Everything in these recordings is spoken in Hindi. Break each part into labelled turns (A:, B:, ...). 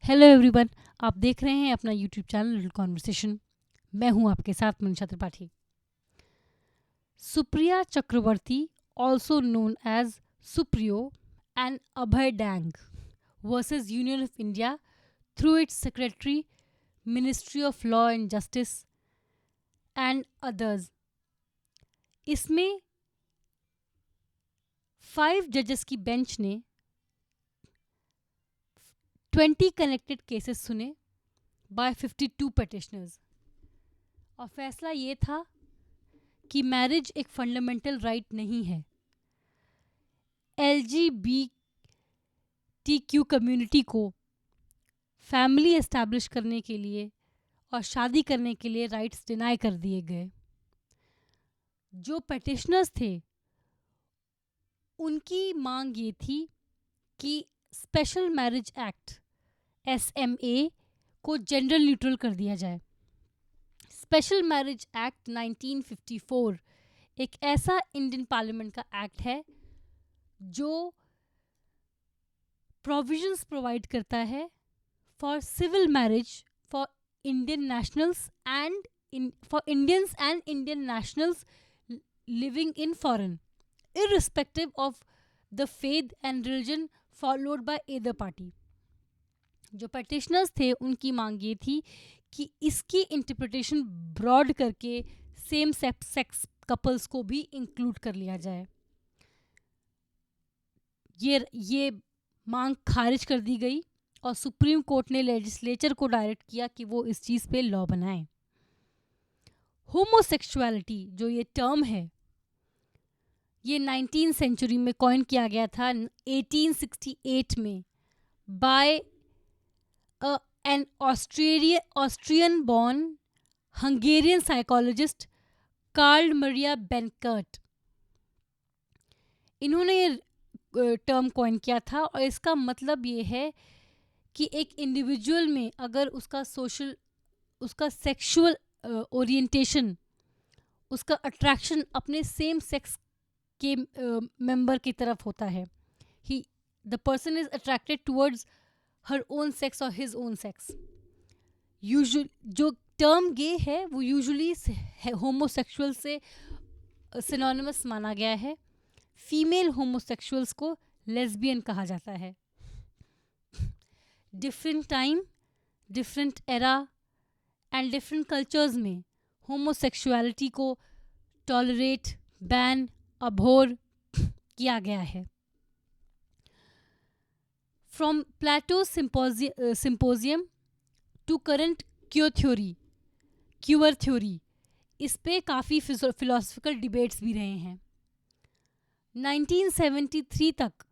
A: हेलो एवरीवन, आप देख रहे हैं अपना यूट्यूब चैनल लिटिल कॉन्वर्सेशन। मैं हूं आपके साथ Manisha Tripathi. Supriya Chakraborty, also known as Supriyo and Abhay Dang versus union of India through its secretary, ministry of law and justice and others. इसमें 5 जजेस की बेंच ने 20 कनेक्टेड केसेस सुने बाय 52 पिटिशनर्स और फैसला ये था कि मैरिज एक फंडामेंटल राइट नहीं है। LGBTQ कम्युनिटी को फैमिली एस्टैब्लिश करने के लिए और शादी करने के लिए राइट्स डिनाई कर दिए गए। जो पिटिशनर्स थे उनकी मांग ये थी कि स्पेशल मैरिज एक्ट SMA को जेंडर न्यूट्रल कर दिया जाए। स्पेशल मैरिज एक्ट 1954 एक ऐसा इंडियन पार्लियामेंट का एक्ट है जो प्रोविजंस प्रोवाइड करता है for civil marriage for Indian nationals and for Indians and Indian nationals living in foreign, irrespective of the faith and religion followed by either party। जो petitioners थे उनकी मांग ये थी कि इसकी इंटरप्रिटेशन ब्रॉड करके सेम सेक्स कपल्स को भी इंक्लूड कर लिया जाए। ये मांग खारिज कर दी गई और सुप्रीम कोर्ट ने लेजिस्लेचर को डायरेक्ट किया कि वो इस चीज़ पे लॉ बनाए। होमोसेक्सुअलिटी जो ये टर्म है ये 19th सेंचुरी में कॉइन किया गया था 1868 में by an Austrian born Hungarian psychologist Karl Maria Benkert. इन्होंने ये टर्म कॉइन किया था और इसका मतलब ये है कि एक इंडिविजुअल में अगर उसका सेक्सुअल ओरिएंटेशन, उसका अट्रैक्शन अपने सेम सेक्स के मेंबर की तरफ होता है, the person is attracted towards her own sex और हिज ओन सेक्स। जो टर्म गे है वो यूजुअली होमोसेक्सुअल से सिनोनिमस माना गया है। फीमेल होमोसेक्सुअल्स को लेस्बियन कहा जाता है। Different time, different era and different cultures में होमोसेक्सुअलिटी को टॉलरेट, बैन, अभोर किया गया है। From Plato symposium to current queer theory, इस पे काफ़ी फिलोसफिकल डिबेट्स भी रहे हैं। 1973 तक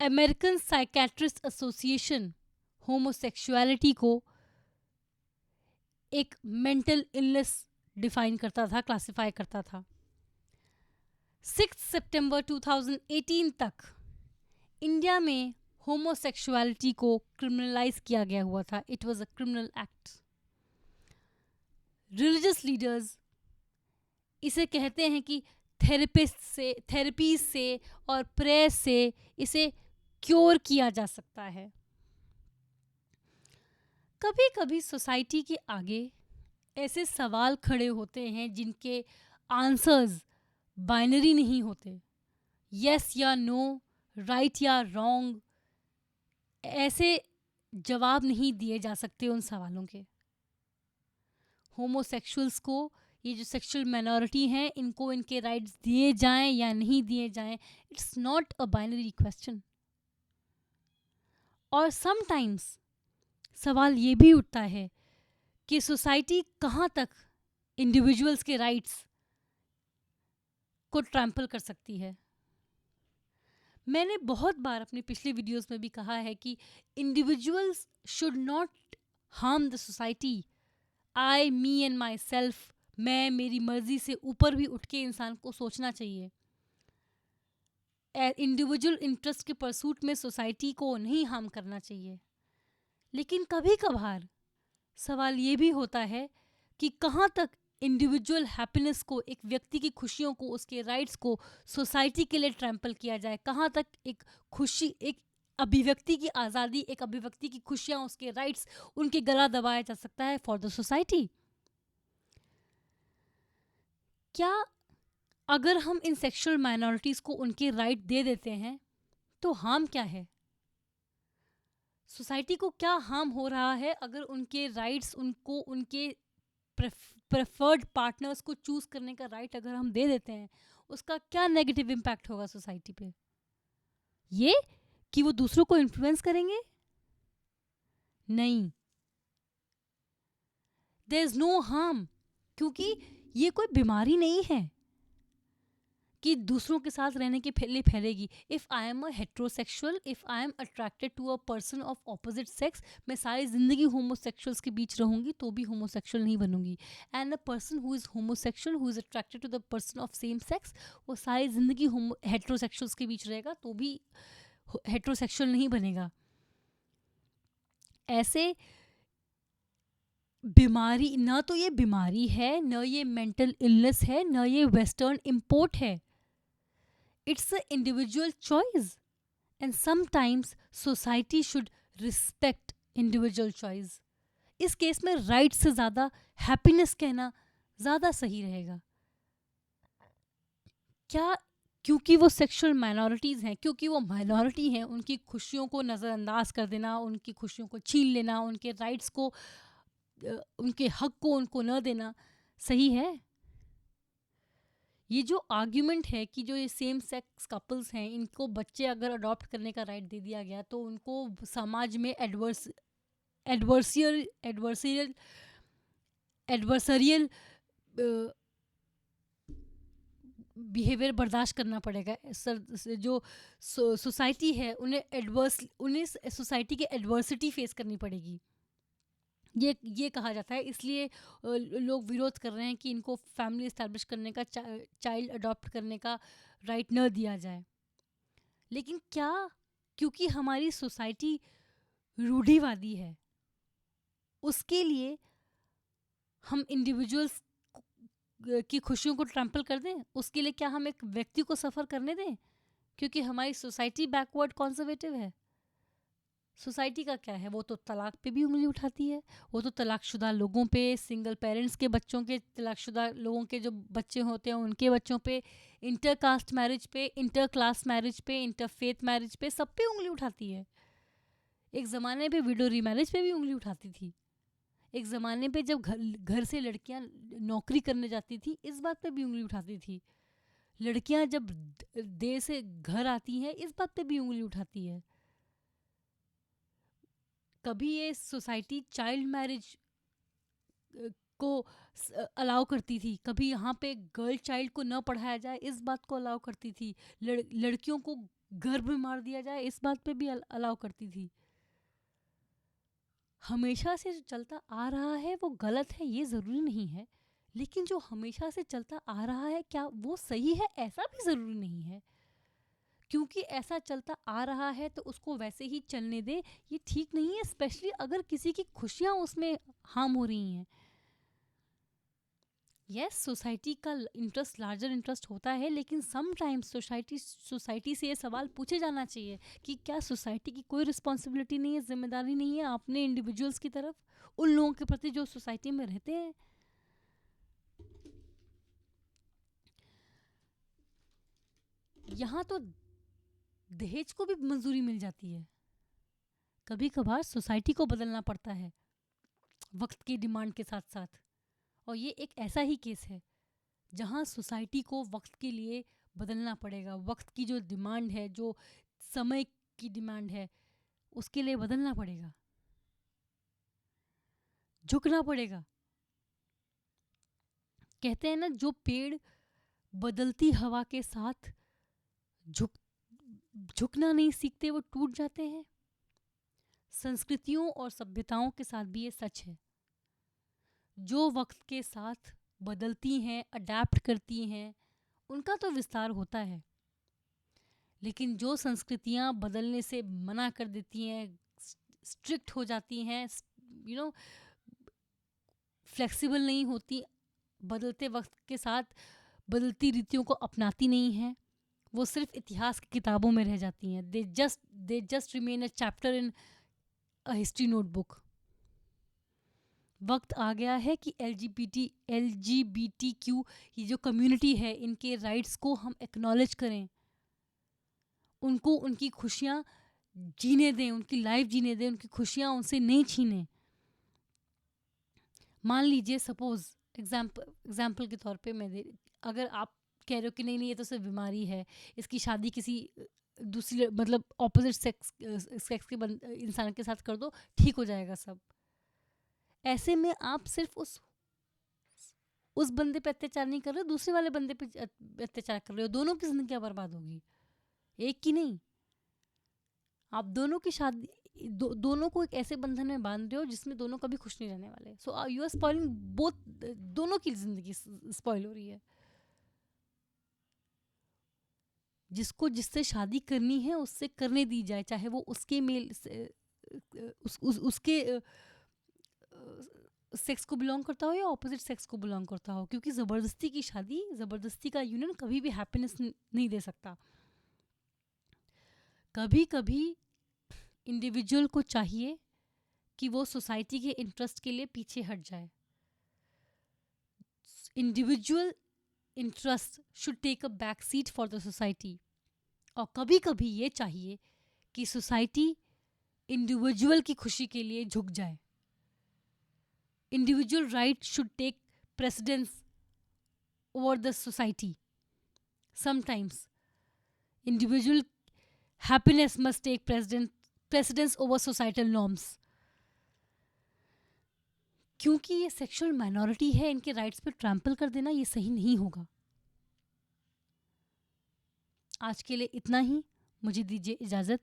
A: अमेरिकन साइकेट्रिस्ट एसोसिएशन होमोसेक्सुअलिटी को एक मेंटल इलनेस डिफाइन करता था, क्लासिफाई करता था। 6 सितंबर 2018 तक इंडिया में होमोसेक्सुअलिटी को क्रिमिनलाइज किया गया हुआ था। It was a criminal act. Religious leaders इसे कहते हैं कि थेरेपीज से और प्रेयर से इसे क्योर किया जा सकता है। कभी कभी सोसाइटी के आगे ऐसे सवाल खड़े होते हैं जिनके आंसर्स बाइनरी नहीं होते, यस या नो, राइट या रॉन्ग। ऐसे जवाब नहीं दिए जा सकते उन सवालों के। होमोसेक्सुअल्स को, ये जो सेक्सुअल माइनॉरिटी हैं, इनको इनके राइट्स दिए जाएं या नहीं दिए जाएं, it's not a binary question. और समटाइम्स सवाल ये भी उठता है कि सोसाइटी कहाँ तक इंडिविजुअल्स के राइट्स को ट्रैम्पल कर सकती है। मैंने बहुत बार अपने पिछले वीडियोस में भी कहा है कि individuals should not harm the society. I, me and my self, मैं, मेरी मर्जी से ऊपर भी उठ के इंसान को सोचना चाहिए। इंडिविजुअल इंटरेस्ट के परसूट में सोसाइटी को नहीं हार्म करना चाहिए। लेकिन कभी कभार सवाल ये भी होता है कि कहाँ तक इंडिविजुअल हैप्पीनेस को, एक व्यक्ति की खुशियों को, उसके राइट्स को सोसाइटी के लिए ट्रैम्पल किया जाए। कहाँ तक एक खुशी, एक अभिव्यक्ति की आज़ादी, एक अभिव्यक्ति की खुशियाँ, उसके राइट्स, उनके गला दबाया जा सकता है फॉर द सोसाइटी। क्या अगर हम इन सेक्सुअल माइनॉरिटीज़ को उनके राइट दे देते हैं तो हार्म क्या है? सोसाइटी को क्या हार्म हो रहा है अगर उनके राइट्स, उनको उनके प्रेफर्ड पार्टनर्स को चूज करने का राइट अगर हम दे देते हैं, उसका क्या नेगेटिव इम्पैक्ट होगा सोसाइटी पे? ये कि वो दूसरों को इन्फ्लुएंस करेंगे? नहीं, देयर इज नो हार्म, क्योंकि ये कोई बीमारी नहीं है कि दूसरों के साथ रहने के लिए फैलेगी। If I am a heterosexual, if I am attracted to a person of opposite sex, मैं सारी ज़िंदगी होमोसेक्सुअल्स के बीच रहूंगी तो भी होमोसेक्सुअल नहीं बनूंगी। And a person who is homosexual who is attracted to the person of same sex, वो सारी ज़िंदगी हेट्रोसेक्सुअल्स के बीच रहेगा तो भी हेट्रोसेक्सुअल नहीं बनेगा। ऐसे बीमारी, ना तो ये बीमारी है, न ये मेंटल इलनेस है, न ये वेस्टर्न इम्पोर्ट है। It's a individual choice and sometimes society should respect individual choice. इस केस में राइट से ज़्यादा हैप्पीनेस कहना ज़्यादा सही रहेगा। क्या क्योंकि वो सेक्सुअल माइनॉरिटीज़ हैं, क्योंकि वो माइनॉरिटी हैं, उनकी खुशियों को नज़रअंदाज कर देना, उनकी खुशियों को छीन लेना, उनके राइट्स को, उनके हक को उनको न देना सही है? ये जो आर्ग्यूमेंट है कि जो ये सेम सेक्स कपल्स हैं, इनको बच्चे अगर अडॉप्ट करने का राइट दे दिया गया तो उनको समाज में एडवर्सियल एडवर्सरियल एडवर्सरियल बिहेवियर बर्दाश्त करना पड़ेगा। जो सोसाइटी है उन्हें सोसाइटी की एडवर्सिटी फेस करनी पड़ेगी, ये कहा जाता है। इसलिए लोग विरोध कर रहे हैं कि इनको फैमिली इस्टेब्लिश करने का, चाइल्ड अडॉप्ट करने का राइट न दिया जाए। लेकिन क्या क्योंकि हमारी सोसाइटी रूढ़िवादी है, उसके लिए हम इंडिविजुअल्स की खुशियों को ट्रैम्पल कर दें? उसके लिए क्या हम एक व्यक्ति को सफ़र करने दें क्योंकि हमारी सोसाइटी बैकवर्ड कंजर्वेटिव है? सोसाइटी का क्या है, वो तो तलाक पे भी उंगली उठाती है। वो तो तलाकशुदा लोगों पे, सिंगल पेरेंट्स के बच्चों के, तलाकशुदा लोगों के जो बच्चे होते हैं उनके बच्चों पे, इंटर कास्ट मैरिज पे, इंटर क्लास मैरिज पे, इंटर फेथ मैरिज पे, सब पे उंगली उठाती है। एक ज़माने पे विडो रीमैरिज पे भी उंगली उठाती थी। एक ज़माने पे जब घर से लड़कियां नौकरी करने जाती थी, इस बात पे भी उंगली उठाती थी। लड़कियां जब देर से घर आती हैं, इस बात पे भी उंगली उठाती है। कभी ये सोसाइटी चाइल्ड मैरिज को अलाउ करती थी, कभी यहाँ पे गर्ल चाइल्ड को न पढ़ाया जाए इस बात को अलाउ करती थी, लड़कियों को गर्भ में मार दिया जाए इस बात पे भी अलाउ करती थी। हमेशा से जो चलता आ रहा है वो गलत है ये ज़रूरी नहीं है, लेकिन जो हमेशा से चलता आ रहा है क्या वो सही है ऐसा भी ज़रूरी नहीं है। क्योंकि ऐसा चलता आ रहा है तो उसको वैसे ही चलने दे, ये ठीक नहीं है, स्पेशली अगर किसी की खुशियाँ उसमें हार्म हो रही हैं। यस, सोसाइटी का इंटरेस्ट लार्जर इंटरेस्ट होता है, लेकिन समटाइम्स सोसाइटी से ये सवाल पूछे जाना चाहिए कि क्या सोसाइटी की कोई रिस्पॉन्सिबिलिटी नहीं है, जिम्मेदारी नहीं है अपने इंडिविजुअल्स की तरफ, उन लोगों के प्रति जो सोसाइटी में रहते हैं। यहाँ तो दहेज को भी मंजूरी मिल जाती है। कभी कभार सोसाइटी को बदलना पड़ता है वक्त की डिमांड के साथ साथ, और ये एक ऐसा ही केस है जहाँ सोसाइटी को वक्त के लिए बदलना पड़ेगा। वक्त की जो डिमांड है, जो समय की डिमांड है, उसके लिए बदलना पड़ेगा, झुकना पड़ेगा। कहते हैं ना, जो पेड़ बदलती हवा के साथ झुकना नहीं सीखते वो टूट जाते हैं। संस्कृतियों और सभ्यताओं के साथ भी ये सच है। जो वक्त के साथ बदलती हैं, अडेप्ट करती हैं, उनका तो विस्तार होता है। लेकिन जो संस्कृतियाँ बदलने से मना कर देती हैं, स्ट्रिक्ट हो जाती हैं, फ्लेक्सिबल नहीं होती, बदलते वक्त के साथ बदलती रीतियों को अपनाती नहीं हैं, वो सिर्फ इतिहास की किताबों में रह जाती हैं. They just remain a chapter in a history notebook. वक्त आ गया है कि LGBTQ ये जो कम्युनिटी है, इनके राइट्स को हम एक्नॉलेज करें, उनको उनकी खुशियाँ जीने दें, उनकी लाइफ जीने दें, उनकी खुशियाँ उनसे नहीं छीनें. मान लीजिए सपोज एग्जाम्पल के तौर पे अगर आप कह रहे हो कि नहीं नहीं ये तो सिर्फ बीमारी है, इसकी शादी किसी दूसरी मतलब ऑपोजिट सेक्स के इंसान के साथ कर दो, ठीक हो जाएगा सब. ऐसे में आप सिर्फ उस बंदे पे अत्याचार नहीं कर रहे हो, दूसरे वाले बंदे पे अत्याचार कर रहे हो. दोनों की जिंदगी बर्बाद होगी, एक की नहीं. आप दोनों की शादी दोनों को एक ऐसे बंधन में बांध रहे हो जिसमें दोनों कभी खुश नहीं रहने वाले. So you are spoiling both, दोनों की जिंदगी स्पॉइल हो रही है. जिसको जिससे शादी करनी है उससे करने दी जाए, चाहे वो उसके मेल उसके सेक्स को बिलोंग करता हो या ऑपोजिट सेक्स को बिलोंग करता हो, क्योंकि ज़बरदस्ती की शादी, ज़बरदस्ती का यूनियन कभी भी हैप्पीनेस नहीं दे सकता. कभी कभी इंडिविजुअल को चाहिए कि वो सोसाइटी के इंटरेस्ट के लिए पीछे हट जाए. Individual interest should take a back seat for the society. और कभी कभी ये चाहिए कि सोसाइटी इंडिविजुअल की खुशी के लिए झुक जाए. Individual right should take precedence over the society. Sometimes individual happiness must take precedence over societal norms. क्योंकि ये सेक्सुअल माइनॉरिटी है, इनके राइट्स पे ट्रैम्पल कर देना ये सही नहीं होगा. आज के लिए इतना ही. मुझे दीजिए इजाज़त.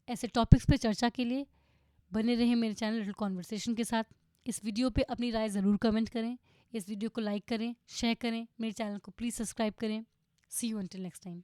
A: ऐसे टॉपिक्स पे चर्चा के लिए बने रहें मेरे चैनल लिटिल कॉन्वर्सेशन के साथ. इस वीडियो पे अपनी राय ज़रूर कमेंट करें. इस वीडियो को लाइक करें, शेयर करें. मेरे चैनल को प्लीज़ सब्सक्राइब करें. सी यू अंटिल नेक्स्ट टाइम.